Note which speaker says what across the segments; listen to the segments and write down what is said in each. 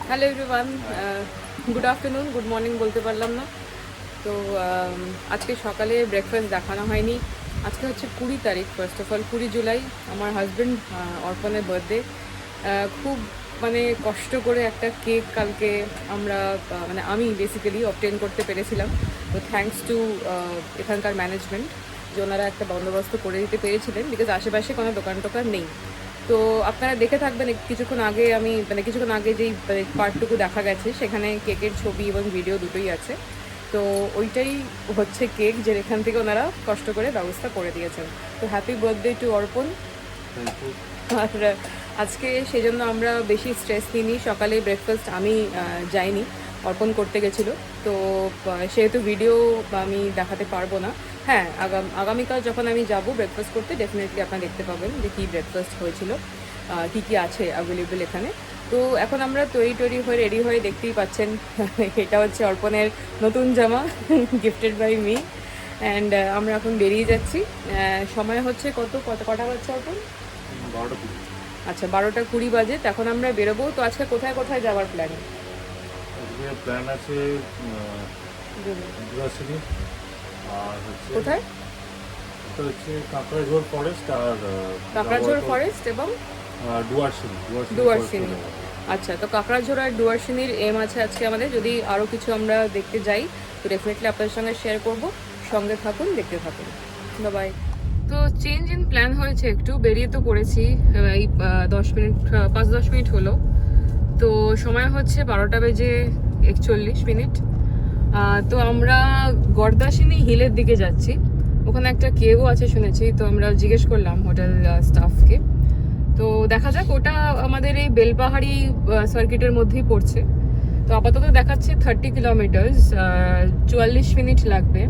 Speaker 1: Hello everyone, good afternoon, good morning বলতে পারলাম না। তো আজকে সকালে ব্রেকফাস্ট দেখানো হয়নি। আজকে হচ্ছে 20 তারিখ, ফার্স্ট অফ অল 20 জুলাই, আমার হাজব্যান্ড অর্পণের বার্থডে। খুব মানে কষ্ট করে একটা কেক কালকে আমরা আমি বেসিক্যালি অবটেন করতে পেরেছিলাম। তো থ্যাঙ্কস টু এখানকার ম্যানেজমেন্ট, যে ওনারা একটা বন্দোবস্ত করে দিতে পেরেছিলেন, বিকজ আশেপাশে কোনো দোকান টোকান নেই। তো আপনারা দেখে থাকবেন কিছুক্ষণ আগে কিছুক্ষণ আগে যেই পার্টটুকু দেখা গেছে, সেখানে কেকের ছবি এবং ভিডিও দুটোই আছে। তো ওইটাই হচ্ছে কেক, যে এখান থেকে ওনারা কষ্ট করে ব্যবস্থা করে দিয়েছেন। তো হ্যাপি বার্থডে টু অর্পণ। আর আজকে সেই জন্য আমরা বেশি স্ট্রেস নিইনি। সকালে ব্রেকফাস্ট আমি যাইনি, অর্পণ করতে গেছিলো। তো সেহেতু ভিডিও আমি দেখাতে পারবো না। হ্যাঁ, আগামীকাল যখন আমি যাব ব্রেকফাস্ট করতে, ডেফিনেটলি আপনারা দেখতে পাবেন যে কী ব্রেকফাস্ট হয়েছিল, কী কী আছে অ্যাভেলেবেল এখানে। তো এখন আমরা তৈরি হয়ে রেডি হয়ে দেখতেই পাচ্ছেন, এটা হচ্ছে অর্পণের নতুন জামা, গিফটেড বাই মি। অ্যান্ড আমরা এখন বেরিয়ে যাচ্ছি। সময় হচ্ছে কটা বাজছে অর্পণ?
Speaker 2: 12:20।
Speaker 1: আচ্ছা, 12টা 20 বাজে। তখন আমরা বেরোবো। তো আজকে কোথায় কোথায় যাওয়ার প্ল্যান?
Speaker 2: আজকে প্ল্যান আছে দুয়াশিনি, আর হচ্ছে
Speaker 1: কোথায়?
Speaker 2: এটা হচ্ছে কাঁকড়াঝোড় ফরেস্ট, আর
Speaker 1: কাঁকড়াঝোড় ফরেস্ট এবং
Speaker 2: ডুয়ার্সিনি।
Speaker 1: ডুয়ার্সিনি। আচ্ছা, তো কাঁকড়াঝোড় আর ডুয়ার্সিনির এম আছে আজকে আমাদের। যদি আরও কিছু আমরা দেখতে যাই তো ডেফিনেটলি আপনাদের সঙ্গে শেয়ার করব। সঙ্গে থাকুন, দেখতে থাকুন। বাই। তো চেঞ্জ ইন প্ল্যান হয়েছে একটু, বেরিয়ে তো পড়েছি। এই 5-10 মিনিট হলো। তো সময় হচ্ছে 12:41। তো আমরা গর্দাসিনী হিলের দিকে যাচ্ছি। ওখানে একটা কেভও আছে শুনেছি। তো আমরা জিজ্ঞেস করলাম হোটেল স্টাফকে। তো দেখা যাক, ওটা আমাদের এই বেলপাহাড়ি সার্কিটের মধ্যেই পড়ছে। তো আপাতত দেখাচ্ছে 30 কিলোমিটার্স, 44 মিনিট লাগবে।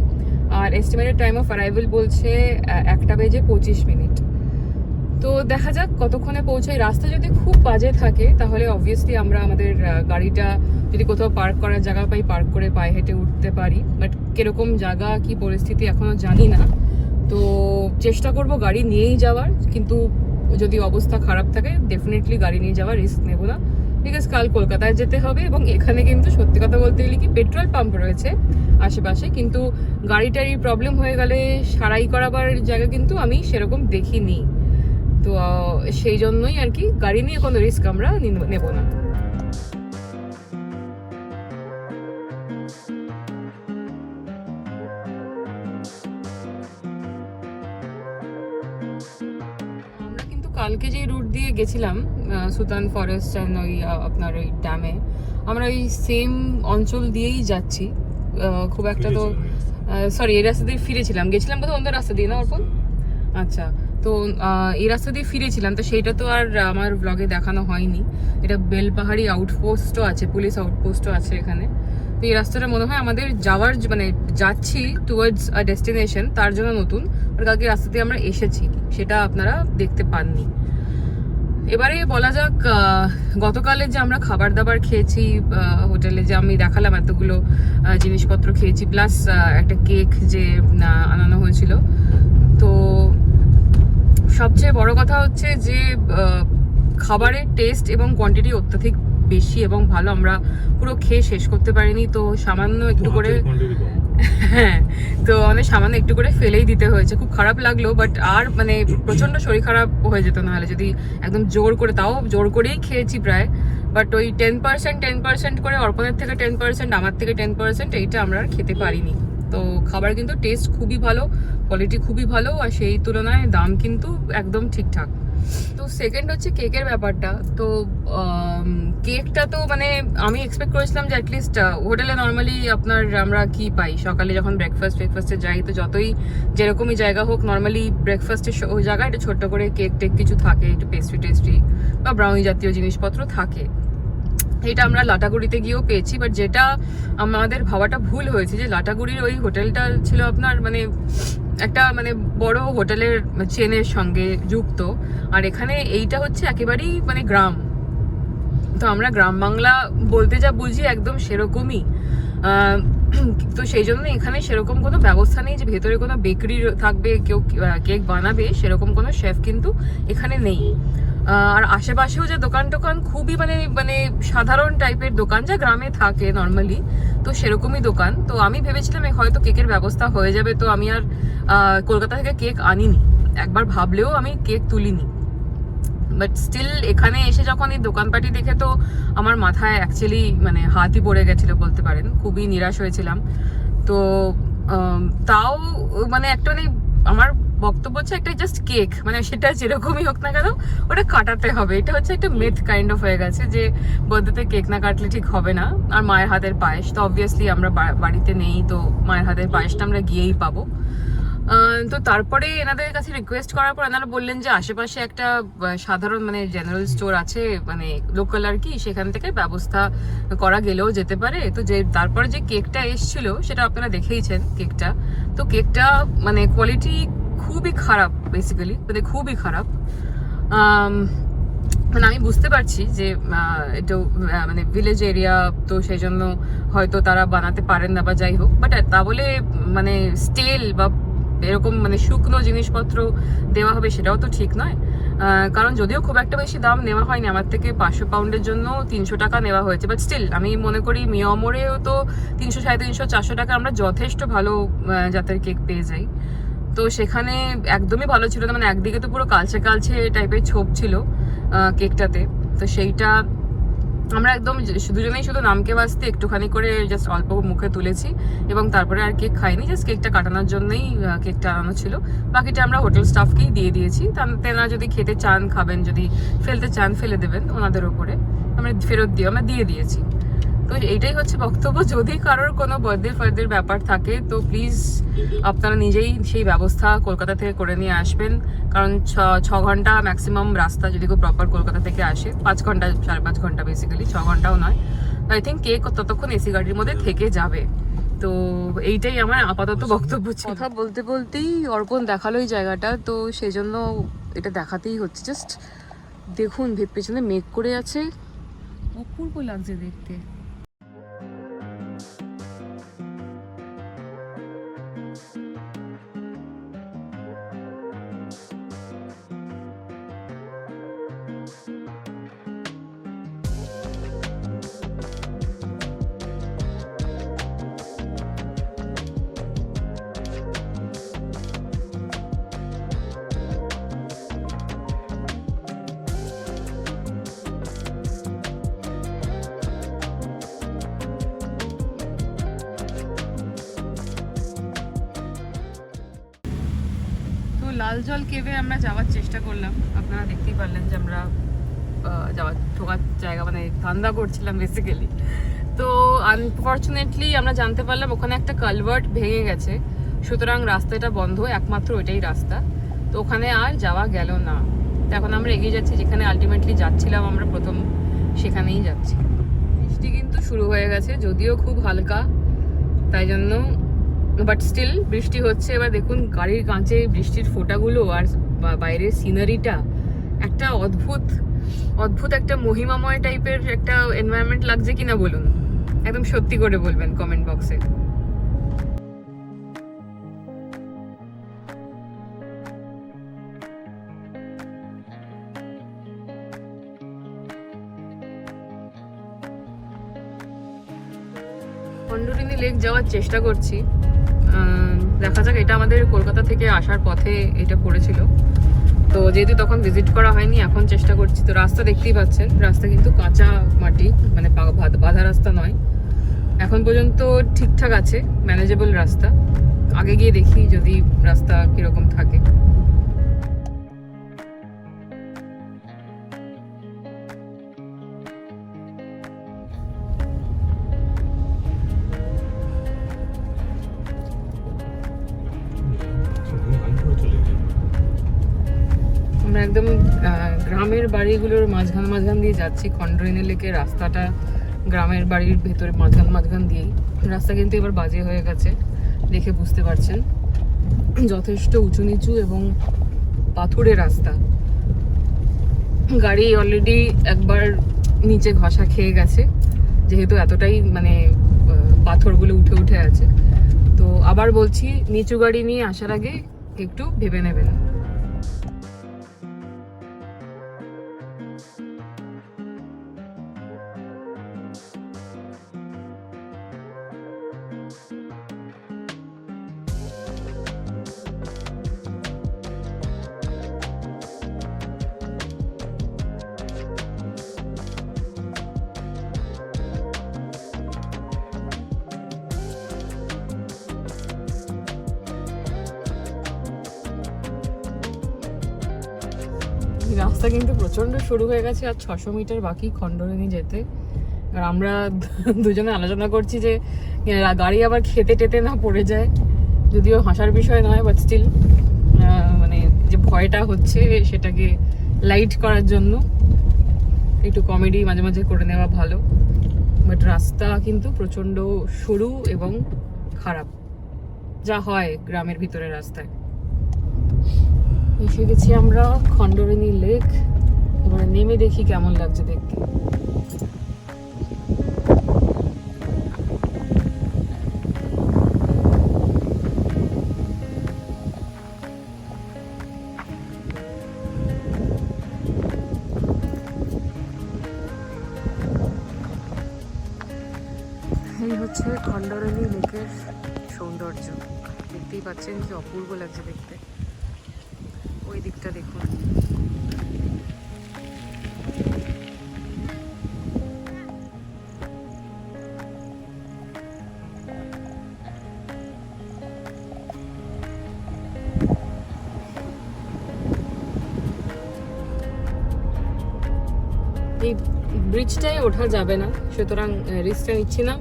Speaker 1: আর এস্টিমেটেড টাইম অফ অ্যারাইভেল বলছে 1:25। তো দেখা যাক কতক্ষণে পৌঁছাই। রাস্তা যদি খুব বাজে থাকে তাহলে অবভিয়াসলি আমরা আমাদের গাড়িটা যদি কোথাও পার্ক করার জায়গা পাই, পার্ক করে পায়ে হেঁটে উঠতে পারি। বাট কিরকম জায়গা, কি পরিস্থিতি এখনও জানি না। তো চেষ্টা করব গাড়ি নিয়েই যাওয়ার, কিন্তু যদি অবস্থা খারাপ থাকে ডেফিনেটলি গাড়ি নিয়ে যাওয়ার রিস্ক নেব না, বিকজ কাল কলকাতায় যেতে হবে। এবং এখানে কিন্তু সত্যি কথা বলতে গেলে কি, পেট্রোল পাম্প রয়েছে আশেপাশে, কিন্তু গাড়িটারই প্রবলেম হয়ে গেলে সারাই করাবার জায়গা কিন্তু আমি সেরকম দেখিনি। তো সেই জন্যই আর কি গাড়ি নিয়ে কোনো রিস্ক আমরা নেব না। আমরা কিন্তু কালকে যে রুট দিয়ে গেছিলাম, সুতান ফরেস্ট অ্যান্ড ওই আপনার ওই ড্যামে, আমরা ওই সেম অঞ্চল দিয়েই যাচ্ছি। খুব একটা তো সরি, এই রাস্তা দিয়ে ফিরেছিলাম, গেছিলাম বোধহয় অন্য রাস্তা দিয়ে, না অর্পণ? আচ্ছা, তো এই রাস্তা দিয়ে ফিরেছিলাম। তো সেইটা তো আর আমার ব্লগে দেখানো হয়নি। এটা বেলপাহাড়ি আউটপোস্টও আছে, পুলিশ আউটপোস্টও আছে এখানে। তো এই রাস্তাটা মনে হয় আমাদের যাওয়ার যাচ্ছি টুয়ার্ডস আ ডেস্টিনেশন, তার জন্য নতুন। আর কালকে রাস্তা দিয়ে আমরা এসেছি, সেটা আপনারা দেখতে পাননি। এবারে বলা যাক, গতকালে যে আমরা খাবার দাবার খেয়েছি হোটেলে, যে আমি দেখালাম এতগুলো জিনিসপত্র খেয়েছি, প্লাস একটা কেক যে আনানো হয়েছিল। তো সবচেয়ে বড় কথা হচ্ছে যে খাবারের টেস্ট এবং কোয়ান্টিটি অত্যাধিক বেশি এবং ভালো। আমরা পুরো খেয়ে শেষ করতে পারিনি। তো সামান্য একটু করে, হ্যাঁ, তো সামান্য একটু করে ফেলেই দিতে হয়েছে। খুব খারাপ লাগলো, বাট আর প্রচন্ড শরীর খারাপ হয়ে যেত না হলে, যদি একদম জোর করে, তাও জোর করেই খেয়েছি প্রায়। বাট ওই 10% করে, অর্পণের থেকে 10%, আমার থেকে 10%, এইটা আমরা আর খেতে পারিনি। তো খাবার কিন্তু টেস্ট খুবই ভালো, কোয়ালিটি খুবই ভালো, আর সেই তুলনায় দাম কিন্তু একদম ঠিকঠাক। তো সেকেন্ড হচ্ছে কেকের ব্যাপারটা। তো কেকটা তো আমি এক্সপেক্ট করেছিলাম যে অ্যাটলিস্ট হোটেলে নর্মালি আমরা কি পাই সকালে যখন ব্রেকফাস্টে যাই, তো যতই যেরকমই জায়গা হোক, নর্মালি ব্রেকফাস্টের ওই জায়গায় একটা ছোট্ট করে কেক টেক কিছু থাকে, একটু পেস্ট্রি বা ব্রাউনি জাতীয় জিনিসপত্র থাকে। এটা আমরা লাটাগুড়িতে গিয়েও পেয়েছি, বাট যেটা আমাদের ভাবাটা ভুল হয়েছে, যে লাটাগুড়ির ওই হোটেলটা ছিল আপনার একটা বড় হোটেলের চেনের সঙ্গে যুক্ত, আর এখানে এইটা হচ্ছে একেবারেই গ্রাম। তো আমরা গ্রাম বাংলা বলতে যা বুঝি একদম সেরকমই। তো সেই জন্য এখানে সেরকম কোনো ব্যবস্থা নেই যে ভেতরে কোনো বেকারি থাকবে, কেউ কেক বানাবে, সেরকম কোনো শেফ কিন্তু এখানে নেই। আর আশেপাশেও যে দোকান টোকান খুবই মানে মানে সাধারণ টাইপের দোকান, যা গ্রামে থাকে নর্মালি, তো সেরকমই দোকান। তো আমি ভেবেছিলাম হয়তো কেকের ব্যবস্থা হয়ে যাবে, তো আমি আর কলকাতা থেকে কেক আনিনি, একবার ভাবলেও আমি কেক তুলিনি। বাট স্টিল এখানে এসে যখন এই দোকানপাটি দেখে তো আমার মাথায় অ্যাকচুয়ালি মানে হাতই পড়ে গেছিলো বলতে পারেন, খুবই নিরাশ হয়েছিলাম। তো তাও মানে একটা মানে আমার বক্তব্য হচ্ছে একটা জাস্ট কেক, মানে সেটা যেরকমই হোক না কেন ওটা কাটাতে হবে। এটা হচ্ছে একটা মেথ কাইন্ড অফ হয়ে গেছে যে বার্থডেতে কেক না কাটলে ঠিক হবে না। আর মায়ের হাতের পায়েস তো অবভিয়াসলি আমরা বাড়িতে নেই, তো মায়ের হাতের পায়েসটা আমরা গিয়েই পাবো। তো তারপরে এনাদের কাছে রিকোয়েস্ট করার পর এনারা বললেন যে আশেপাশে একটা সাধারণ মানে জেনারেল স্টোর আছে, মানে লোকাল আর কি, সেখান থেকে ব্যবস্থা করা গেলেও যেতে পারে। তো যে তারপরে যে কেকটা এসছিল সেটা আপনারা দেখেইছেন কেকটা, তো কেকটা মানে কোয়ালিটি খুবই খারাপ, বেসিক্যালি মানে খুবই খারাপ। মানে আমি বুঝতে পারছি যে এটা মানে ভিলেজ এরিয়া, তো সেই জন্য হয়তো তারা বানাতে পারেন না বা যাই হোক, বাট তা বলে মানে স্টেল বা এরকম মানে শুকনো জিনিসপত্র দেওয়া হবে সেটাও তো ঠিক নয়। কারণ যদিও খুব একটা বেশি দাম নেওয়া হয়নি, আমার থেকে 500 পাউন্ডের জন্য 300 টাকা নেওয়া হয়েছে, বাট স্টিল আমি মনে করি মিয়ামোরেও তো 300, 350, 400 টাকা আমরা যথেষ্ট ভালো জাতের কেক পেয়ে যাই। তো সেখানে একদমই ভালো ছিল না, মানে একদিকে তো পুরো কালচে কালচে টাইপের ছোপ ছিল কেকটাতে। তো সেইটা আমরা একদম দুজনেই শুধু নামকে বাঁচতে একটুখানি করে জাস্ট অল্প মুখে তুলেছি এবং তারপরে আর কেক খাইনি, জাস্ট কেকটা কাটানোর জন্যই কেকটা আনানো ছিল। বাকিটা আমরা হোটেল স্টাফকেই দিয়ে দিয়েছি, তেনারা যদি খেতে চান খাবেন, যদি ফেলতে চান ফেলে দেবেন ওনাদের ওপরে, আমরা দিয়ে দিয়েছি। তো এইটাই হচ্ছে বক্তব্য। যদি কারোর কোনো বার্থডে ব্যাপার থাকে তো প্লিজ আপনারা নিজেই সেই ব্যবস্থা কলকাতা থেকে করে নিয়ে আসবেন, কারণ 6 ঘন্টা ম্যাক্সিমাম রাস্তা যদি কেউ প্রপার কলকাতা থেকে আসে, 5 ঘন্টা 5.5 ঘন্টা বেসিক্যালি, 6 ঘন্টাও নয়। আই থিঙ্ক কেক ততক্ষণ এসি গাড়ির মধ্যে থেকে যাবে। তো এইটাই আমার আপাতত বক্তব্য ছিল। কথা বলতে বলতেই অর্পণ দেখালো এই জায়গাটা, তো সেই জন্য এটা দেখাতেই হচ্ছে। জাস্ট দেখুন পেছনে মেঘ করে আছে, অপূর্ব লাগছে দেখতে। লালজল কেভে আমরা যাওয়ার চেষ্টা করলাম, আপনারা দেখতেই পারলেন যে আমরা ঢোকার জায়গা মানে ধান্দা করছিলাম বেসিক্যালি। তো আনফর্চুনেটলি আমরা জানতে পারলাম ওখানে একটা কালভার্ট ভেঙে গেছে, সুতরাং রাস্তাটা বন্ধ, একমাত্র ওইটাই রাস্তা। তো ওখানে আর যাওয়া গেল না। তো এখন আমরা এগিয়ে যাচ্ছি যেখানে আলটিমেটলি যাচ্ছিলাম আমরা প্রথম, সেখানেই যাচ্ছি। বৃষ্টি কিন্তু শুরু হয়ে গেছে, যদিও খুব হালকা, তাই জন্য বাট স্টিল বৃষ্টি হচ্ছে। এবার দেখুন গাড়ির কাঁচে বৃষ্টির ফোঁটাগুলো আর বাইরের সিনারিটা, একটা অদ্ভুত একটা মহিমাময় টাইপের একটা এনভায়রনমেন্ট লাগছে কিনা বলুন, একদম সত্যি করে বলবেন কমেন্ট বক্সে। খণ্ডরিনী লেক যাওয়ার চেষ্টা করছি, দেখা যাক। এটা আমাদের কলকাতা থেকে আসার পথে এটা পড়েছিল, তো যেহেতু তখন ভিজিট করা হয়নি, এখন চেষ্টা করছি। তো রাস্তা দেখতেই পাচ্ছেন, রাস্তা কিন্তু কাঁচা মাটি, মানে বাঁধা রাস্তা নয়, এখন পর্যন্ত ঠিকঠাক আছে, ম্যানেজেবল রাস্তা। আগে গিয়ে দেখি যদি রাস্তা কিরকম থাকে। আমরা একদম গ্রামের বাড়িগুলোর মাঝখান দিয়ে যাচ্ছি। খণ্ডরিনী লেকের রাস্তাটা গ্রামের বাড়ির ভেতরে মাঝখান দিয়েই। রাস্তা কিন্তু এবার বাজে হয়ে গেছে, দেখে বুঝতে পারছেন, যথেষ্ট উঁচু নিচু এবং পাথুরে রাস্তা। গাড়ি অলরেডি একবার নিচে ঘষা খেয়ে গেছে, যেহেতু এতটাই মানে পাথরগুলো উঠে আছে। তো আবার বলছি, নিচু গাড়ি নিয়ে আসার আগে একটু ভেবে নেবেন। রাস্তা কিন্তু প্রচন্ড সরু হয়ে গেছে, আর 600 মিটার বাকি খণ্ডরেনি যেতে। আর আমরা দুজনে আলোচনা করছি যে গাড়ি আবার খেতে টেতে না পড়ে যায়, যদিও হাসার বিষয় নয়, বাট স্টিল মানে যে ভয়টা হচ্ছে সেটাকে লাইট করার জন্য একটু কমেডি মাঝে মাঝে করে নেওয়া ভালো। বাট রাস্তা কিন্তু প্রচন্ড সরু এবং খারাপ, যা হয় গ্রামের ভিতরে রাস্তায়। এসে গেছি আমরা খণ্ডরেনি লেক। এবারে নেমে দেখি কেমন লাগছে দেখতে। এই হচ্ছে খণ্ডরেনি লেকের সৌন্দর্য, দেখতেই পাচ্ছেন কি অপূর্ব লাগছে দেখতে। ওই দিকটা দেখুন, এই ব্রিজটায় ওঠা যাবে না, সুতরাং রিস্কটা নিচ্ছি না।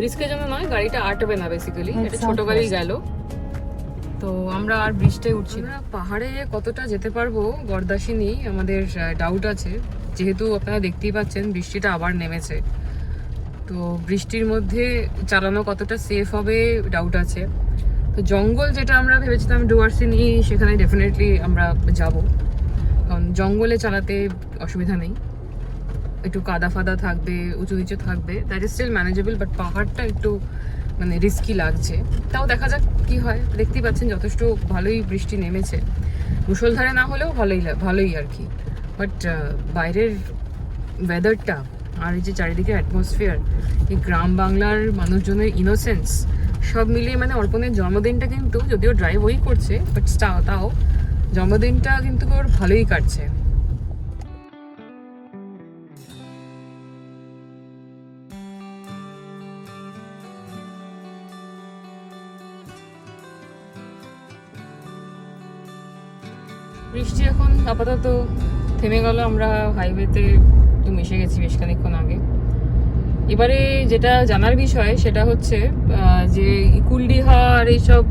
Speaker 1: রিস্কের জন্য নয়, গাড়িটা আটবে না বেসিক্যালি, এটা ছোট গাড়ি গেল, তো আমরা আর বৃষ্টিতে উঠছি না। পাহাড়ে কতটা যেতে পারবো গর্দাসিনী আমাদের ডাউট আছে, যেহেতু আপনারা দেখতেই পাচ্ছেন বৃষ্টিটা আবার নেমেছে, তো বৃষ্টির মধ্যে চালানো কতটা সেফ হবে ডাউট আছে। তো জঙ্গল যেটা আমরা ভেবেছিলাম ডুয়ার্সিনি, সেখানে ডেফিনেটলি আমরা যাব, কারণ জঙ্গলে চালাতে অসুবিধা নেই, একটু কাদা ফাদা থাকবে, উঁচু নিচু থাকবে, that is still manageable, but পাহাড়টা একটু মানে রিস্কি লাগছে। তাও দেখা যাক কি হয়। দেখতেই পাচ্ছেন যথেষ্ট ভালোই বৃষ্টি নেমেছে, মুষলধারে না হলেও ভালোই আর কি। বাট বাইরের ওয়েদারটা আর এই যে চারিদিকে অ্যাটমসফিয়ার, এই গ্রাম বাংলার মানুষজনের ইনোসেন্স সব মিলিয়ে, মানে অর্পণের জন্মদিনটা কিন্তু, যদিও ড্রাইভ ওই করছে, বাট তাও জন্মদিনটা কিন্তু ওর ভালোই কাটছে। বৃষ্টি এখন আপাতত থেমে গেল, আমরা হাইওয়েতে একটু মিশে গেছি বেশ খানিকক্ষণ আগে। এবারে যেটা জানার বিষয় সেটা হচ্ছে যে কুলডিহা আর এইসব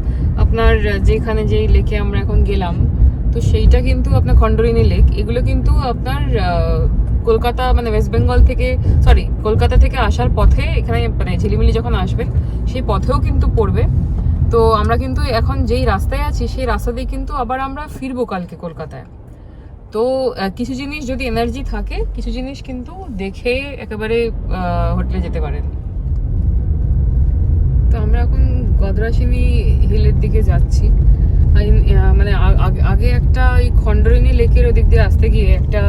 Speaker 1: আপনার যেখানে যেই লেকে আমরা এখন গেলাম, তো সেইটা কিন্তু আপনার খণ্ডরেনি লেক, এগুলো কিন্তু আপনার কলকাতা মানে ওয়েস্ট বেঙ্গল থেকে, সরি কলকাতা থেকে আসার পথে, এখানে মানে ঝিলিমিলি যখন আসবেন সেই পথেও কিন্তু পড়বে। তো আমরা কিন্তু এখন যেই রাস্তায় আছি সেই রাস্তা দিয়ে কিন্তু আবার আমরা ফিরবো কালকে কলকাতায়। তো কিছু জিনিস যদি এনার্জি থাকে, কিছু জিনিস কিন্তু দেখে একেবারে হোটেলে যেতে পারেন। তো আমরা এখন গদরাসিনী হিলের দিকে যাচ্ছি। মানে আগে একটা এই খণ্ডরেনি লেকের ওদিক দিয়ে আসতে গিয়ে একটা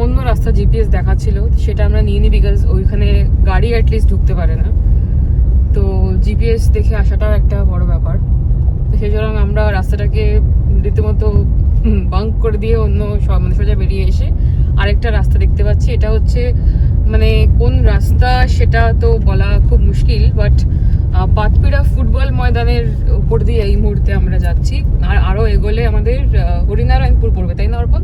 Speaker 1: অন্য রাস্তা জিপিএস দেখাচ্ছিল, সেটা আমরা নিয়ে নিই, বিকজ ওইখানে গাড়ি অ্যাটলিস্ট ঢুকতে পারে না। তো জিপিএস দেখে আসাটাও একটা বড় ব্যাপার, তো সেই জন্য আমরা রাস্তাটাকে রীতিমতো বাঙ্ক করে দিয়ে অন্য মানে সোজা বেরিয়ে এসে আরেকটা রাস্তা দেখতে পাচ্ছি। এটা হচ্ছে মানে কোন রাস্তা সেটা তো বলা খুব মুশকিল, বাট পাতপিড়া ফুটবল ময়দানের উপর দিয়ে এই মুহূর্তে আমরা যাচ্ছি। আর আরো এগোলে আমাদের হরিনারায়ণপুর পড়বে, তাই না অর্পণ?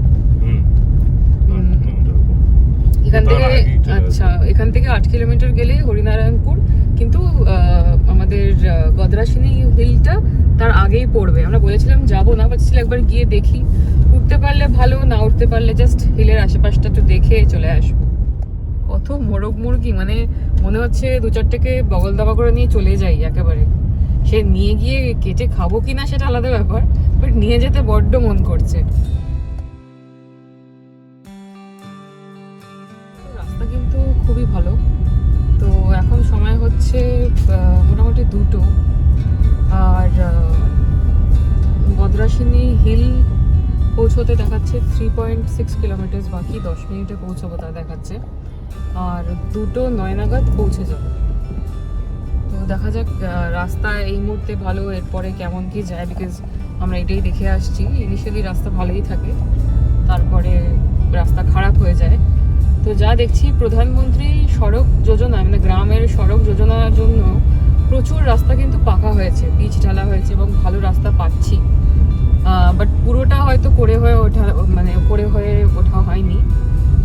Speaker 1: এখান থেকে আচ্ছা, এখান থেকে 8 কিলোমিটার গেলে হরিনারায়ণপুর, কিন্তু আমাদের গদরাসিনী হিলটা তার আগেই পড়বে। আমরা বলেছিলাম যাবো না, বাট স্টিল একবার গিয়ে দেখি, উঠতে পারলে ভালো, না উঠতে পারলে জাস্ট হিলের আশেপাশটা একটু দেখে চলে আসবো। কত মোরগ মুরগি, মানে মনে হচ্ছে 2-4টাকে বগল দাবা করে নিয়ে চলে যাই একেবারে। সে নিয়ে গিয়ে কেটে খাবো কিনা সেটা আলাদা ব্যাপার, বাট নিয়ে যেতে বড্ড মন করছে। রাস্তা কিন্তু খুবই ভালো। তো এখন সময় হচ্ছে মোটামুটি 2টো, আর গদরাসিনী হিল পৌঁছতে দেখাচ্ছে 3.6 কিলোমিটার বাকি, 10 মিনিটে পৌঁছাবো তা দেখাচ্ছে, আর 2:09 নাগাদ পৌঁছে যাবো। তো দেখা যাক, রাস্তা এই মুহূর্তে ভালো, এরপরে কেমন কি যায়, বিকজ আমরা এটাই দেখে আসছি। ইনিশিয়ালি রাস্তা ভালোই থাকে, তারপরে রাস্তা খারাপ হয়ে যায়। তো যা দেখছি, প্রধানমন্ত্রী সড়ক যোজনা মানে গ্রামের সড়ক যোজনার জন্য প্রচুর রাস্তা কিন্তু পাকা হয়েছে, পিচ ঢালা হয়েছে এবং ভালো রাস্তা পাচ্ছি, বাট পুরোটা হয়তো করে হয়ে ওঠা হয়নি,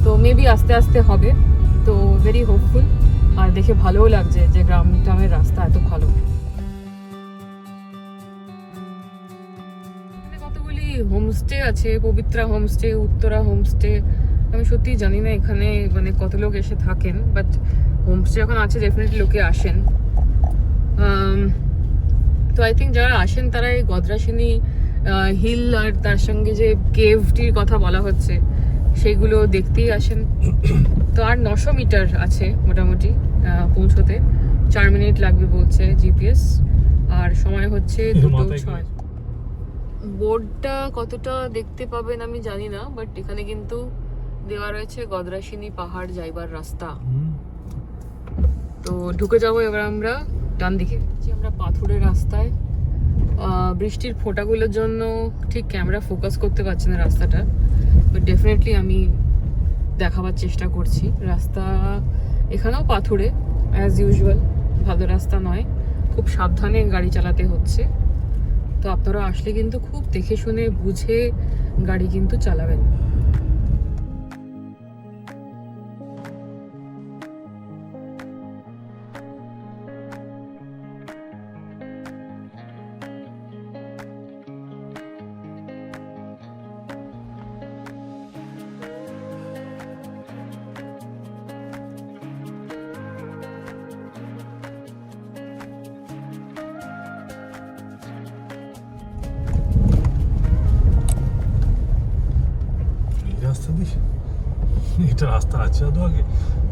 Speaker 1: তো মেবি আস্তে আস্তে হবে। তো ভেরি হোপফুল, আর দেখে ভালোও লাগছে যে গ্রামের রাস্তা এত ভালো। কতগুলি হোমস্টে আছে, পবিত্রা হোমস্টে, উত্তরা হোমস্টে। আমি সত্যি জানি না এখানে মানে কত লোক এসে থাকেন, বাট হোমস্টে যখন আছে ডেফিনেটলি লোকে আসেন। তো আই থিঙ্ক যারা আসেন তারা এই গদ্রাসিনী হিল আর তার সঙ্গে যে কেভটির কথা বলা হচ্ছে সেগুলো দেখতেই আসেন। তো আর 900 মিটার আছে মোটামুটি পৌঁছতে, 4 মিনিট লাগবে বলছে জিপিএস, আর সময় হচ্ছে 2:06। বোর্ডটা কতটা দেখতে পাবেন আমি জানি না, বাট এখানে কিন্তু দেওয়া রয়েছে গদ্রাসিনী পাহাড় যাইবার রাস্তা। তো ঢুকে যাবো এবার আমরা ডান দিকে। আমরা পাথুরের রাস্তায়, বৃষ্টির ফোঁটাগুলোর জন্য ঠিক ক্যামেরা ফোকাস করতে পারছি না রাস্তাটা, বাট ডেফিনেটলি আমি দেখাবার চেষ্টা করছি। রাস্তা এখানেও পাথুরে অ্যাজ ইউজুয়াল, ভালো রাস্তা নয়, খুব সাবধানে গাড়ি চালাতে হচ্ছে। তো আপনারা আসলে কিন্তু খুব দেখে শুনে বুঝে গাড়ি কিন্তু চালাবেন।
Speaker 3: এটা রাস্তা আছে আদৌ আগে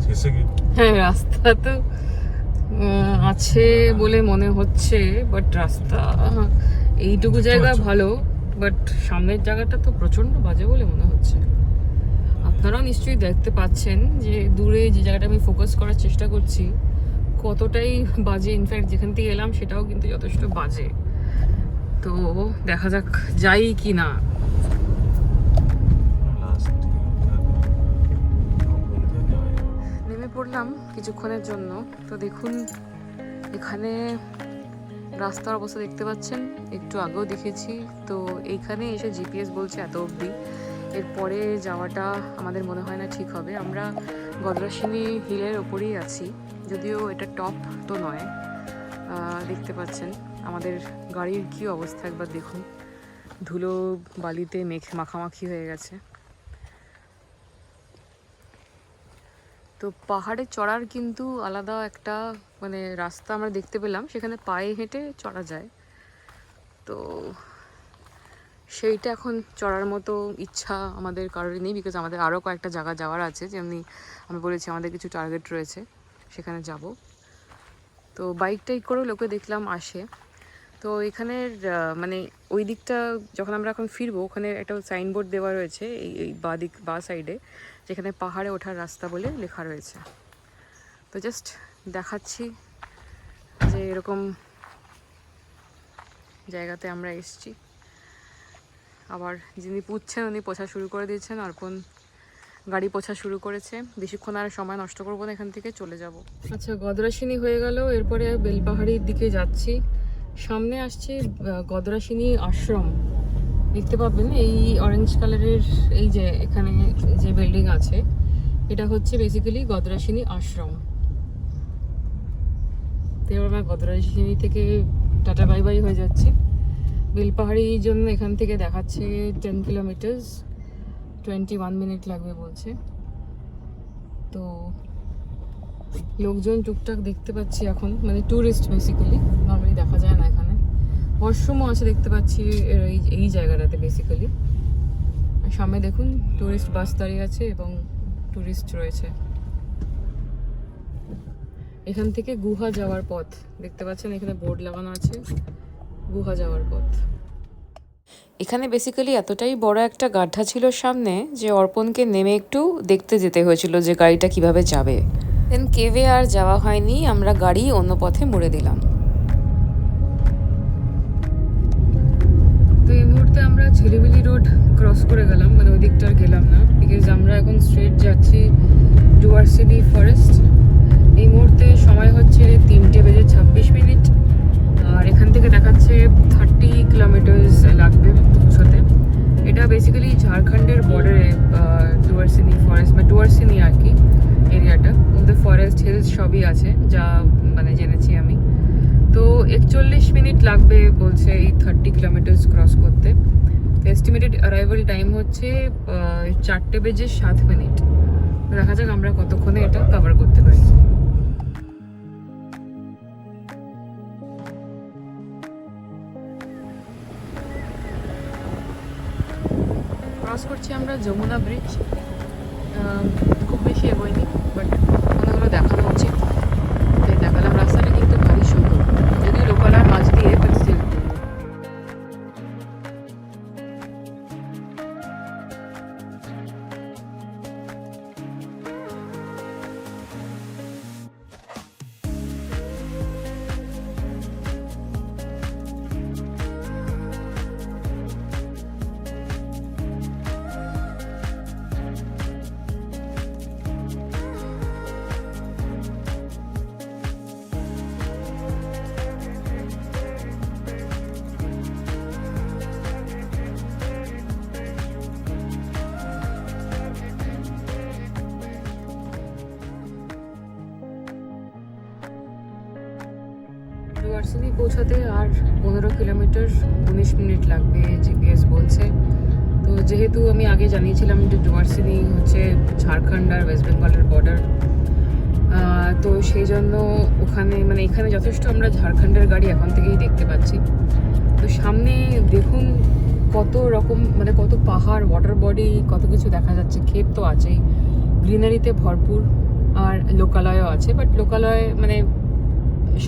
Speaker 3: শেষে কি?
Speaker 1: হ্যাঁ, রাস্তা তো আছে বলে মনে হচ্ছে, বাট রাস্তা এইটুকু জায়গা ভালো, বাট সামনের জায়গাটা তো প্রচন্ড বাজে বলে মনে হচ্ছে। আপনারাও নিশ্চয়ই দেখতে পাচ্ছেন যে দূরে যে জায়গাটা আমি ফোকাস করার চেষ্টা করছি কতটাই বাজে। ইনফ্যাক্ট যেখান থেকে এলাম সেটাও কিন্তু যথেষ্ট বাজে। তো দেখা যাক যাই কি না। নেমে পড়লাম কিছুক্ষণের জন্য। তো দেখুন এখানে রাস্তার অবস্থা দেখতে পাচ্ছেন, একটু আগেও দেখেছি। তো এইখানে এসে জিপিএস বলছে এত অবধি, এরপরে যাওয়াটা আমাদের মনে হয় না ঠিক হবে। আমরা গদ্রাসিনী হিলের ওপরেই আছি, যদিও এটা টপ তো নয়। দেখতে পাচ্ছেন আমাদের গাড়ির কি অবস্থা, একবার দেখুন, ধুলো বালিতে মাখামাখি হয়ে গেছে। তো পাহাড়ে চড়ার কিন্তু আলাদা একটা মানে রাস্তা আমরা দেখতে পেলাম, সেখানে পায়ে হেঁটে চড়া যায়। তো সেইটা এখন চড়ার মতো ইচ্ছা আমাদের কারোরই নেই, বিকজ আমাদের আরও কয়েকটা জায়গা যাওয়ার আছে। যেমনি আমি বলেছি আমাদের কিছু টার্গেট রয়েছে, সেখানে যাব। তো বাইকটাই করেও লোকে দেখলাম আসে। তো এখানের মানে ওই দিকটা যখন আমরা এখন ফিরবো, ওখানে একটা সাইনবোর্ড দেওয়া রয়েছে এই বা সাইডে, যেখানে পাহাড়ে ওঠার রাস্তা বলে লেখা রয়েছে। তো জাস্ট দেখাচ্ছি যে এরকম জায়গাতে আমরা এসছি। আবার যিনি পুছছেন উনি পোছা শুরু করে দিয়েছেন, অর্পণ গাড়ি পোছা শুরু করেছে। বেশিক্ষণ আর সময় নষ্ট করবো না, এখান থেকে চলে যাব। আচ্ছা, গদ্রাসিনী হয়ে গেল, এরপরে বেলপাহাড়ির দিকে যাচ্ছি। সামনে আসছে গদ্রাসিনী আশ্রম, দেখতে পাবেন এই অরেঞ্জ কালারের এই যে এখানে যে বিল্ডিং আছে, এটা হচ্ছে বেসিক্যালি গদ্রাসিনী আশ্রম। তো এবার আমরা গদ্রাসিনী থেকে টাটা বাই বাই হয়ে যাচ্ছি। বেলপাহাড়ির জন্য এখান থেকে দেখাচ্ছে 10 কিলোমিটার্স, 21 মিনিট লাগবে বলছে। তো লোকজন টুকটাক দেখতে পাচ্ছি এখন, মানে ট্যুরিস্ট বেসিক্যালি, নর্মালি দেখা যায় না এখানে। ওয়াশরুমও আছে দেখতে পাচ্ছি এই জায়গাটাতে বেসিক্যালি। আর সামনে দেখুন ট্যুরিস্ট বাস দাঁড়িয়ে আছে এবং ট্যুরিস্ট রয়েছে। এখান থেকে গুহা যাওয়ার পথ দেখতে পাচ্ছেন, এখানে বোর্ড লাগানো আছে, গুহা যাওয়ার পথ।
Speaker 4: এখানে বেসিক্যালি এতটাই বড় একটা গাড্ডা ছিল সামনে যে অর্পণকে নেমে একটু দেখতে যেতে হয়েছিল যে গাড়িটা কিভাবে যাবে। দেন কেভে আর যাওয়া হয়নি, আমরা গাড়ি অন্য পথে মুড়ে দিলাম।
Speaker 1: তো এই মুহূর্তে আমরা ঝিলিমিলি রোড ক্রস করে গেলাম, মানে ওই দিকটা আর গেলাম না, বিকজ আমরা এখন স্ট্রেট যাচ্ছি ডুয়ার্সিনি ফরেস্ট। এই মুহূর্তে সময় হচ্ছে 3:26 আর এখান থেকে দেখাচ্ছে 30 কিলোমিটার্স লাগবে পৌঁছতে। এটা ঝাড়খণ্ডের বর্ডারে ডুয়ার্সিনি ফরেস্ট বা ডুয়ার্সিনি আর কি এরিয়াটা, ওদের ফরেস্ট হিলস সবই আছে যা মানে জেনেছি আমি। তো 41 মিনিট লাগবে বলছে এই 30 কিলোমিটার্স ক্রস করতে। এস্টিমেটেড অ্যারাইভাল টাইম হচ্ছে 4:07। দেখা যাক আমরা কতক্ষণে এটা কভার করতে পারি। ক্রস করছি আমরা যমুনা ব্রিজ। খুব বেশি এগোয়নি, বাট অনেকগুলো দেখানো উচিত, তাই দেখালাম। রাস্তাটা কিন্তু ভারী সুন্দর, যদিও লোকালয়ের মাঝ দিয়ে, বাট স্টিল। ডুয়ার্সিনি পৌঁছাতে আর 15 কিলোমিটার 19 মিনিট লাগবে জিপিএস বলছে। তো যেহেতু আমি আগে জানিয়েছিলাম যে ডুয়ার্সিনি হচ্ছে ঝাড়খণ্ড আর ওয়েস্ট বেঙ্গলের বর্ডার, তো সেই জন্য ওখানে মানে এখানে যথেষ্ট আমরা ঝাড়খণ্ডের গাড়ি এখন থেকেই দেখতে পাচ্ছি। তো সামনে দেখুন কত রকম মানে কত পাহাড়, ওয়াটার বডি, কত কিছু দেখা যাচ্ছে। ক্ষেত তো আছেই, গ্রিনারিতে ভরপুর, আর লোকালয়ও আছে, বাট লোকালয় মানে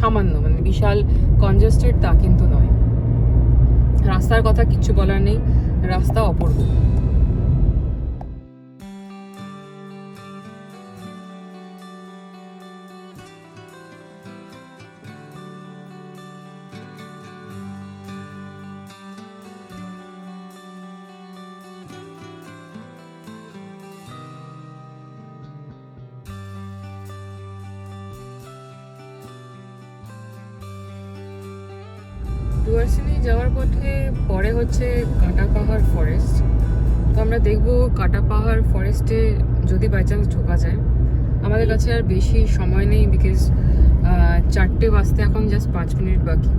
Speaker 1: সামান্য, মানে বিশাল কনজেস্টেড তা কিন্তু নয়। রাস্তার কথা কিচ্ছু বলার নেই, রাস্তা অপূর্ব। ডুয়ার্সিনি যাওয়ার পথে পরে হচ্ছে কাটা পাহাড় ফরেস্ট। তো আমরা দেখবো কাটা পাহাড় ফরেস্টে যদি বাই চান্স ঢোকা যায়। আমাদের কাছে আর বেশি সময় নেই, বিকজ 4টে বাজতে এখন জাস্ট 5 মিনিট বাকি।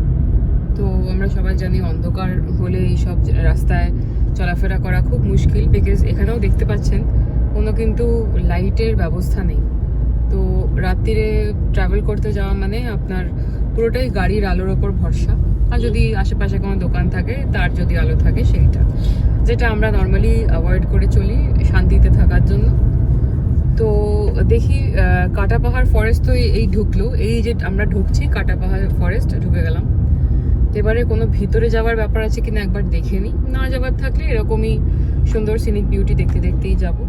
Speaker 1: তো আমরা সবাই জানি অন্ধকার হলে এইসব রাস্তায় চলাফেরা করা খুব মুশকিল, বিকজ এখানেও দেখতে পাচ্ছেন কোনো কিন্তু লাইটের ব্যবস্থা নেই। তো রাত্রিরে ট্রাভেল করতে যাওয়া মানে আপনার পুরোটাই গাড়ির আলোর ওপর ভরসা, আর যদি আশেপাশে কোনো দোকান থাকে তার যদি আলো থাকে সেইটা, যেটা আমরা নর্মালি অ্যাভয়েড করে চলি শান্তিতে থাকার জন্য। তো দেখি কাটা পাহাড় ফরেস্ট তো এই ঢুকলো, এই যে আমরা ঢুকছি কাটা পাহাড় ফরেস্ট ঢুকে গেলাম। এবারে কোনো ভিতরে যাওয়ার ব্যাপার আছে কিনা একবার দেখে নিই, না যাওয়ার থাকলে এরকমই সুন্দর সিনিক বিউটি দেখতে দেখতেই যাবো।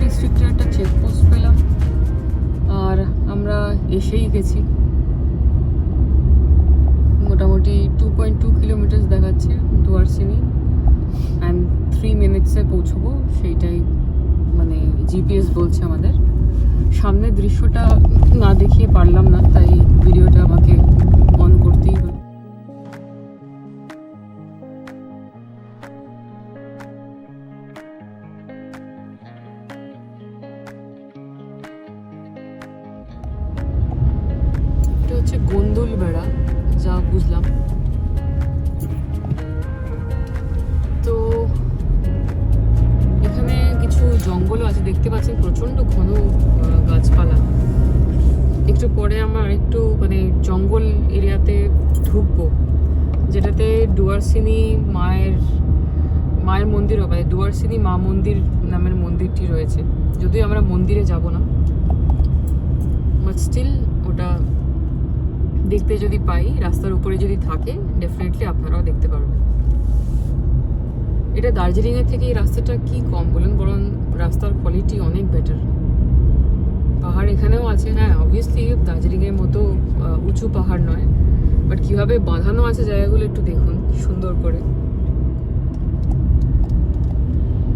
Speaker 1: ডিস্ট্রিক্টে একটা চেকপোস্ট পেলাম, আর আমরা এসেই গেছি। মোটামুটি 2.2 কিলোমিটার দেখাচ্ছে ডুয়ার্সিনি, অ্যান্ড 3 মিনিটসে পৌঁছবো, সেইটাই মানে জিপিএস বলছে আমাদের। সামনের দৃশ্যটা না দেখিয়ে পারলাম না, তাই ভিডিওটা আমাকে অন করতেই হলো। হচ্ছে গন্ডুল বেড়া, যা বুঝলাম। তো এখানে কিছু জঙ্গলও আছে, দেখতে পাচ্ছেন প্রচন্ড ঘন গাছপালা। একটু পরে আমরা আরেকটু মানে জঙ্গল এরিয়াতে ঢুকবো, যেটাতে ডুয়ার্সিনি মায়ের মায়ের মন্দিরও, মানে ডুয়ার্সিনি মা মন্দির নামের মন্দিরটি রয়েছে। যদিও আমরা মন্দিরে যাব না, বাট স্টিল ওটা দেখতে যদি পাই, রাস্তার উপরে যদি থাকে, ডেফিনেটলি আপনারাও দেখতে পারবেন। এটা দার্জিলিংয়ের থেকে এই রাস্তাটা কি কম বলুন, বরং রাস্তার কোয়ালিটি অনেক বেটার। পাহাড় এখানেও আছে, হ্যাঁ অবভিয়াসলি দার্জিলিংয়ের মতো উঁচু পাহাড় নয়, বাট কীভাবে বাঁধানো আছে জায়গাগুলো একটু দেখুন সুন্দর করে।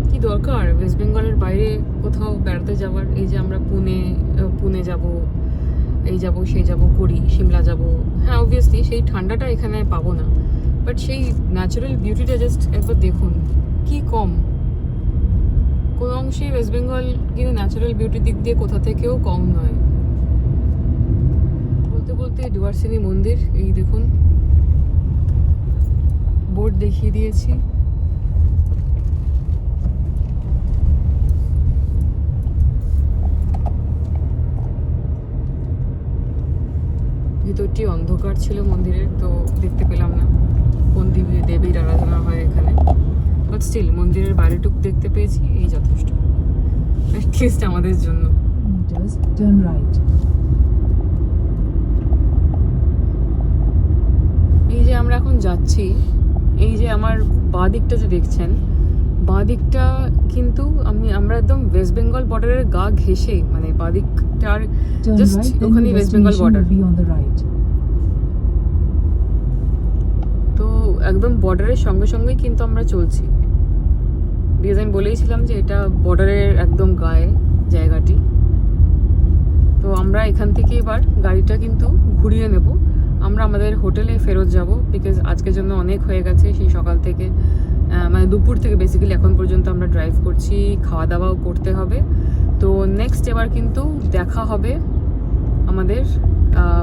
Speaker 1: কি দরকার ওয়েস্ট বেঙ্গলের বাইরে কোথাও বেড়াতে যাওয়ার? এই যে আমরা পুনে যাব, এই যাব সেই যাব করি, সিমলা যাব, হ্যাঁ অবভিয়াসলি সেই ঠান্ডাটা এখানে পাবো না, বাট সেই ন্যাচারাল বিউটিটা জাস্ট একবার দেখুন কি কম। কোনো অংশে ওয়েস্ট বেঙ্গল কিন্তু ন্যাচারাল বিউটির দিক দিয়ে কোথা থেকেও কম নয়। বলতে বলতে ডুয়ার্সিনি মন্দির, এই দেখুন বোর্ড দেখিয়ে দিয়েছি। ভিতরটি অন্ধকার ছিল মন্দিরের, তো দেখতে পেলাম না কোন দেবীর আরাধনা হয় এখানে, বাট স্টিল মন্দিরের বাইরেটুকু দেখতে পেয়েছি, এই যথেষ্ট অ্যাটলিস্ট আমাদের জন্য।
Speaker 5: Turn right.
Speaker 1: এই যে আমরা এখন যাচ্ছি, এই যে আমার বাঁ দিকটা যে দেখছেন, বাঁ দিকটা কিন্তু আমরা একদম ওয়েস্ট বেঙ্গল বর্ডারের গা ঘেঁষে, মানে বাঁ দিকটার
Speaker 5: Turn
Speaker 1: জাস্ট
Speaker 5: right, then
Speaker 1: ওখানেই
Speaker 5: the
Speaker 1: West Bengal
Speaker 5: destination
Speaker 1: border.
Speaker 5: will be on the right.
Speaker 1: তো একদম বর্ডারের সঙ্গে সঙ্গেই কিন্তু আমরা চলছি, বিকজ আমি বলেইছিলাম যে এটা বর্ডারের একদম গায়ে জায়গাটি। তো আমরা এখান থেকে এবার গাড়িটা কিন্তু ঘুরিয়ে নেব, আমরা আমাদের হোটেলে ফেরত যাব, বিকজ আজকের জন্য অনেক হয়ে গেছে। সেই সকাল থেকে মানে দুপুর থেকে বেসিক্যালি এখন পর্যন্ত আমরা ড্রাইভ করছি, খাওয়া দাওয়াও করতে হবে। তো নেক্সট এবার কিন্তু দেখা হবে আমাদের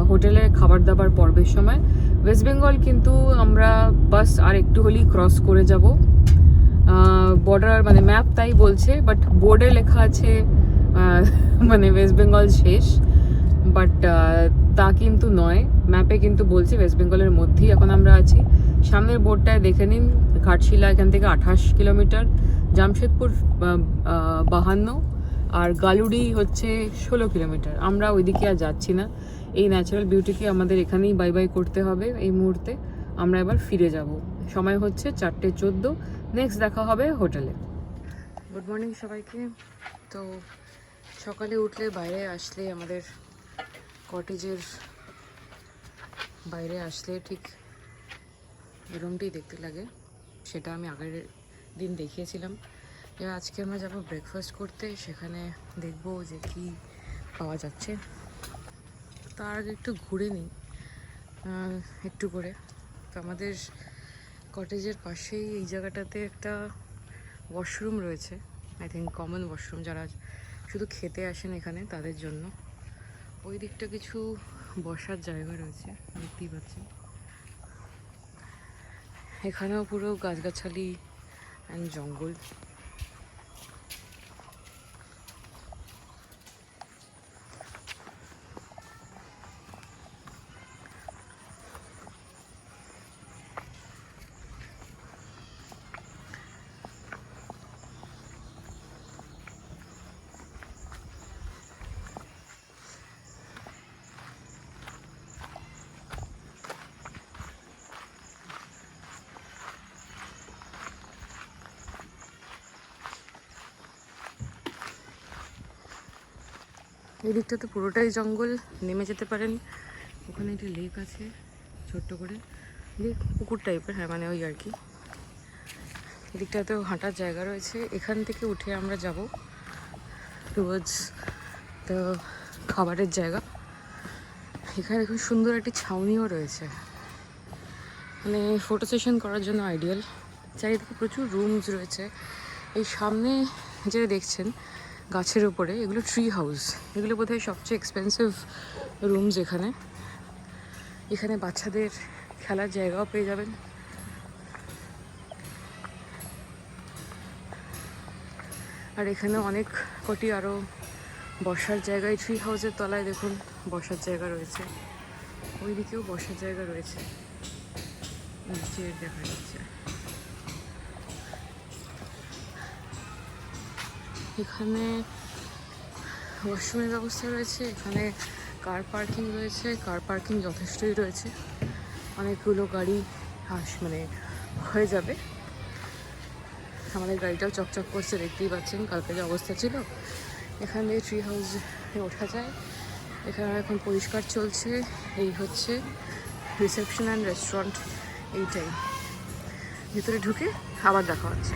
Speaker 1: হোটেলে খাবার দাবার পর্বের সময়। ওয়েস্ট বেঙ্গল কিন্তু আমরা বাস আর একটু হলেই ক্রস করে যাব বর্ডার, মানে ম্যাপ তাই বলছে, বাট বোর্ডে লেখা আছে মানে ওয়েস্ট বেঙ্গল শেষ, বাট তা কিন্তু নয়। ম্যাপে কিন্তু বলছে ওয়েস্ট বেঙ্গলের মধ্যেই এখন আমরা আছি। সামনের বোর্ডটায় দেখে নিন, ঘাটশিলা এখান থেকে 28 কিলোমিটার, জামশেদপুর 52, আর গালুডি হচ্ছে 16 কিলোমিটার। আমরা ওইদিকে আর যাচ্ছি না, এই ন্যাচারাল বিউটিকে আমাদের এখানেই বাই বাই করতে হবে এই মুহূর্তে। আমরা এবার ফিরে যাব, সময় হচ্ছে 4:14। নেক্সট দেখা হবে হোটেলে। গুড মর্নিং সবাইকে। তো সকালে উঠলে বাইরে আসলে, আমাদের কটেজের বাইরে আসলে ঠিক এরমটি দেখতে লাগে, সেটা আমি আগের দিন দেখিয়েছিলাম। এবার আজকে আমরা যাবো ব্রেকফাস্ট করতে, সেখানে দেখব যে কি পাওয়া যাচ্ছে। তার আগে একটু ঘুরে নিই একটু করে। তো আমাদের কটেজের পাশেই এই জায়গাটাতে একটা ওয়াশরুম রয়েছে, আই থিঙ্ক কমন ওয়াশরুম, যারা শুধু খেতে আসেন এখানে তাদের জন্য। ওই দিকটা কিছু বসার জায়গা রয়েছে, দেখতেই পাচ্ছেন। এখানেও পুরো গাছগাছালি অ্যান্ড জঙ্গল। এই দিকটা তো পুরোটাই জঙ্গল, নেমে যেতে পারেন। ওখানে একটি লেক আছে ছোট্ট করে, লেক পুকুর টাইপের, হ্যাঁ মানে ওই আর কি। এদিকটাতেও হাঁটার জায়গা রয়েছে। এখান থেকে উঠে আমরা যাব টুয়ার্ডস দ্য খাবারের জায়গা। এখানে খুব সুন্দর একটি ছাউনিও রয়েছে, মানে ফটো সেশন করার জন্য আইডিয়াল। চারিদিকে প্রচুর রুমস রয়েছে। এই সামনে যেটা দেখছেন গাছের উপরে, এগুলো ট্রি হাউস। এগুলো বোধহয় সবচেয়ে এক্সপেন্সিভ রুমস এখানে। এখানে বাচ্চাদের খেলার জায়গাও পেয়ে যাবেন। আর এখানে অনেক কটি আরও বসার জায়গায়, ট্রি হাউসের তলায় দেখুন বসার জায়গা রয়েছে, ওই দিকেও বসার জায়গা রয়েছে, নিচে দেখা যাচ্ছে। এখানে ওয়াশরুমের ব্যবস্থা রয়েছে, এখানে কার পার্কিং রয়েছে, কার পার্কিং যথেষ্টই রয়েছে, অনেকগুলো গাড়ি মানে হয়ে যাবে। আমাদের গাড়িটাও চকচক করছে, দেখতেই পাচ্ছেন কালকে যে অবস্থা ছিল। এখান থেকে ট্রি হাউসে ওঠা যায়, এখানে এখন পরিষ্কার চলছে। এই হচ্ছে রিসেপশন অ্যান্ড রেস্টুরেন্ট, এইটাই। ভিতরে ঢুকে আবার দেখা হচ্ছে।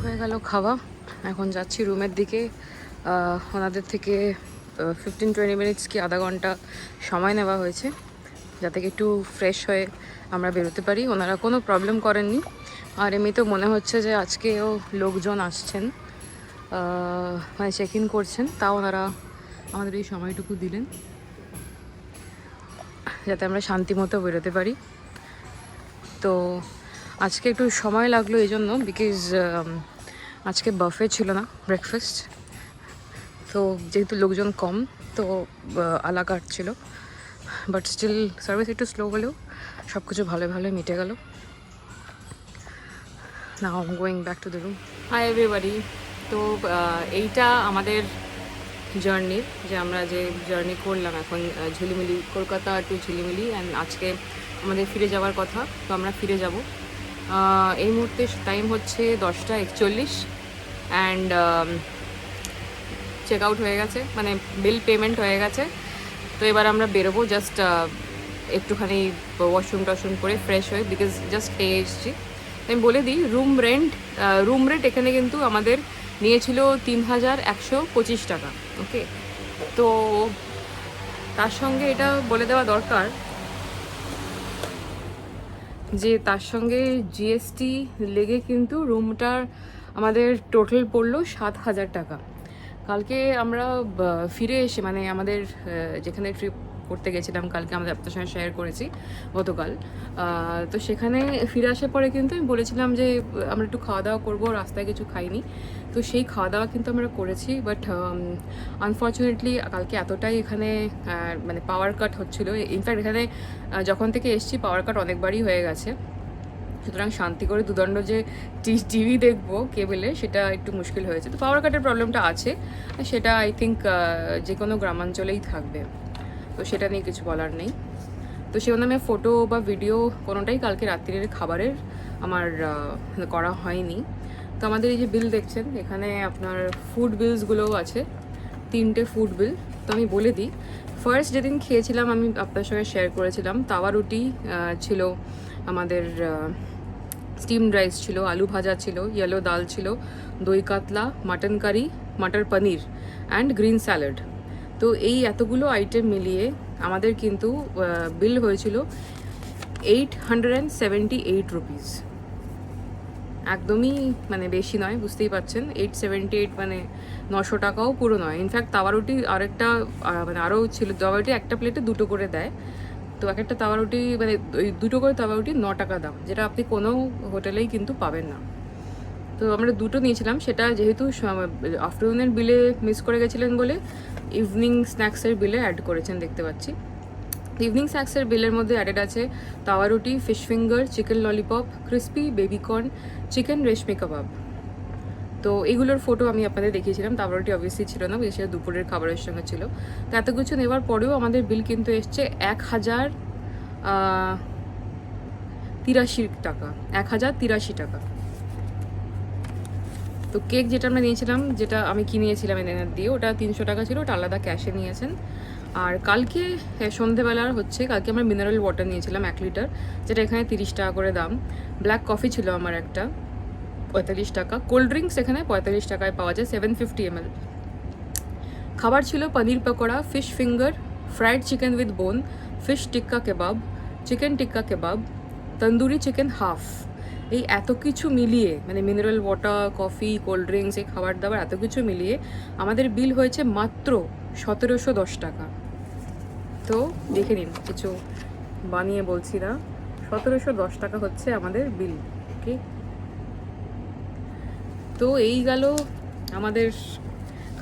Speaker 1: হয়ে গেল খাওয়া, এখন যাচ্ছি রুমের দিকে। ওনাদের থেকে 15-20 মিনিটস কি আধা ঘন্টা সময় নেওয়া হয়েছে, যাতে কি একটু ফ্রেশ হয়ে আমরা বেরোতে পারি। ওনারা কোনো প্রবলেম করেননি। আর এমনিতেও মনে হচ্ছে যে আজকেও লোকজন আসছেন, মানে চেক ইন করছেন, তাও ওনারা আমাদের এই সময়টুকু দিলেন যাতে আমরা শান্তি মতো বেরোতে পারি। তো আজকে একটু সময় লাগলো এই জন্য, বিকজ আজকে বাফে ছিল না, ব্রেকফাস্ট। তো যেহেতু লোকজন কম, তো আলা কাট ছিল, বাট স্টিল সার্ভিস একটু স্লো হলেও সব কিছু ভালো ভালো মিটে গেল। Now I am going back to the room. Hi everybody. তো এইটা আমাদের জার্নির, যে আমরা যে জার্নি করলাম এখন ঝিলিমিলি, কলকাতা টু ঝিলিমিলি, অ্যান্ড আজকে আমাদের ফিরে যাওয়ার কথা। তো আমরা ফিরে যাব। এই মুহূর্তে টাইম হচ্ছে 10:41 অ্যান্ড চেক আউট হয়ে গেছে, মানে বিল পেমেন্ট হয়ে গেছে। তো এবার আমরা বেরোবো, জাস্ট একটুখানি ওয়াশরুম টশরুম করে ফ্রেশ হয়ে, বিকজ জাস্ট খেয়ে এসেছি। আমি বলে দিই, রুম রেট এখানে কিন্তু আমাদের নিয়েছিল 3,125 টাকা। ওকে, তো তার সঙ্গে এটা বলে দেওয়া দরকার যে তার সঙ্গে জিএসটি লেগে কিন্তু রুমটার আমাদের টোটাল পড়লো 7,000 টাকা। কালকে আমরা ফিরে এসে, মানে আমাদের যেখানে ট্রিপ করতে গেছিলাম কালকে, আমাদের আপনার সঙ্গে শেয়ার করেছি গতকাল, তো সেখানে ফিরে আসার পরে কিন্তু আমি বলেছিলাম যে আমরা একটু খাওয়া দাওয়া করবো, রাস্তায় কিছু খাইনি। তো সেই খাওয়া দাওয়া কিন্তু আমরা করেছি, বাট আনফর্চুনেটলি কালকে এতটাই এখানে মানে পাওয়ার কাট হচ্ছিলো। ইনফ্যাক্ট এখানে যখন থেকে এসছি পাওয়ার কাট অনেকবারই হয়ে গেছে, সুতরাং শান্তি করে দুদণ্ড যে টিভি দেখবো কেবেলে, সেটা একটু মুশকিল হয়েছে। তো পাওয়ার কাটের প্রবলেমটা আছে, সেটা আই থিঙ্ক যে কোনো গ্রামাঞ্চলেই থাকবে, তো সেটা নিয়ে কিছু বলার নেই। তো সেজন্য আমি ফটো বা ভিডিও কোনোটাই কালকে রাত্রির খাবারের আমার করা হয়নি। তো আমাদের এই যে বিল দেখছেন, এখানে আপনার ফুড বিলসগুলোও আছে, 3টে ফুড বিল। তো আমি বলে দিই, ফার্স্ট যেদিন খেয়েছিলাম আমি আপনার সঙ্গে শেয়ার করেছিলাম, তাওয়া রুটি ছিল, আমাদের স্টিমড রাইস ছিল, আলু ভাজা ছিল, ইয়েলো ডাল ছিল, দই কাতলা, mutton curry, matar paneer and green salad. তো এই এতগুলো আইটেম মিলিয়ে আমাদের কিন্তু বিল হয়েছিল 878 রুপিস। একদমই মানে বেশি নয়, বুঝতেই পারছেন। 878 মানে 900 টাকাও পুরো নয়। ইনফ্যাক্ট তাওয়া রুটি আরেকটা মানে আরও ছিল, তাওয়া রুটি একটা প্লেটে 2টো করে দেয়, তো এক একটা তাওয়া রুটি মানে ওই 2টো করে তাওয়া রুটি 9 টাকা দাম, যেটা আপনি কোনো হোটেলেই কিন্তু পাবেন না। তো আমরা 2টো নিয়েছিলাম, সেটা যেহেতু আফটারনুনের বিলে মিস করে গেছিলেন বলে ইভিনিং স্ন্যাক্সের বিলে অ্যাড করেছেন দেখতে পাচ্ছি। ইভিনিং স্ন্যাক্সের বিলের মধ্যে অ্যাডেড আছে tawa roti, fish finger, chicken lollipop, crispy baby corn, chicken reshmi kabab. তো এইগুলোর ফটো আমি আপনাদের দেখিয়েছিলাম। তাওয়া রুটি অবভিয়াসলি ছিল না, সেটা দুপুরের খাবারের সঙ্গে ছিল। তো এত কিছু নেওয়ার পরেও আমাদের বিল কিন্তু এসছে 1083 টাকা, 1083 টাকা। তো কেক যেটা আমরা নিয়েছিলাম, যেটা আমি কিনিয়েছিলাম এনএনআর দিয়ে, ওটা 300 টাকা ছিল, ওটা আলাদা ক্যাশে নিয়েছেন। আর কালকে সন্ধেবেলার কালকে আমরা মিনারেল ওয়াটার নিয়েছিলাম 1 লিটার, যেটা এখানে 30 টাকা করে দাম। ব্ল্যাক কফি ছিল আমার একটা, 45 টাকা। কোল্ড ড্রিঙ্কস এখানে 45 টাকায় পাওয়া যায়, 750 ml। খাবার ছিল paneer pakora, fish finger, fried chicken with bone, fish tikka kebab, chicken tikka kebab, tandoori chicken half. এই এত কিছু মিলিয়ে মানে mineral water, coffee, cold drinks, এই খাবার দাবার এত কিছু মিলিয়ে আমাদের বিল হয়েছে মাত্র 1710 টাকা। তো দেখে নিন, কিছু বানিয়ে বলছি না, 1710 টাকা হচ্ছে আমাদের বিল। ওকে, তো এই গেল আমাদের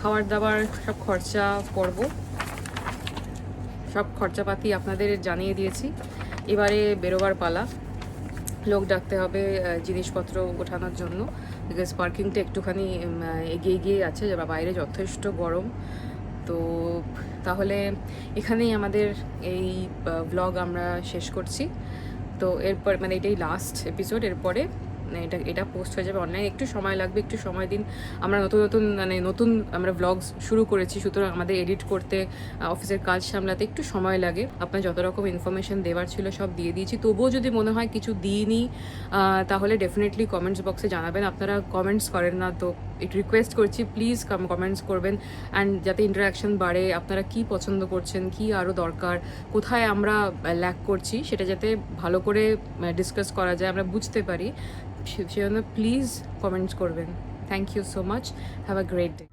Speaker 1: খাবার দাবার সব খরচা পর্ব, সব খরচাপাতি আপনাদের জানিয়ে দিয়েছি। এবারে বেরোবার পালা, লোক ডাকতে হবে জিনিসপত্র ওঠানোর জন্য, বিকজ পার্কিংটা একটুখানি এগিয়ে গিয়ে আছে, বাইরে যথেষ্ট গরম। তো তাহলে এখানেই আমাদের এই ব্লগ আমরা শেষ করছি। তো এরপর মানে এটাই লাস্ট এপিসোড, এরপরে এটা পোস্ট হয়ে যাবে অনলাইন। একটু সময় লাগবে, একটু সময় দিন। আমরা নতুন আমরা ব্লগস শুরু করেছি, সুতরাং আমাদের এডিট করতে, অফিসের কাজ সামলাতে একটু সময় লাগে। আপনার যত রকম ইনফরমেশন দেওয়ার ছিল সব দিয়ে দিয়েছি। তবুও যদি মনে হয় কিছু দিইনি, তাহলে ডেফিনেটলি কমেন্টস বক্সে জানাবেন। আপনারা কমেন্টস করেন না, তো একটু রিকোয়েস্ট করছি প্লিজ কমেন্টস করবেন, অ্যান্ড যাতে ইন্টারাকশন বাড়ে। আপনারা কি পছন্দ করছেন, কি আরও দরকার, কোথায় আমরা ল্যাক করছি, সেটা যাতে ভালো করে ডিসকাস করা যায়, আমরা বুঝতে পারি, সেজন্য প্লিজ কমেন্টস করবেন। Thank you so much, have a great day.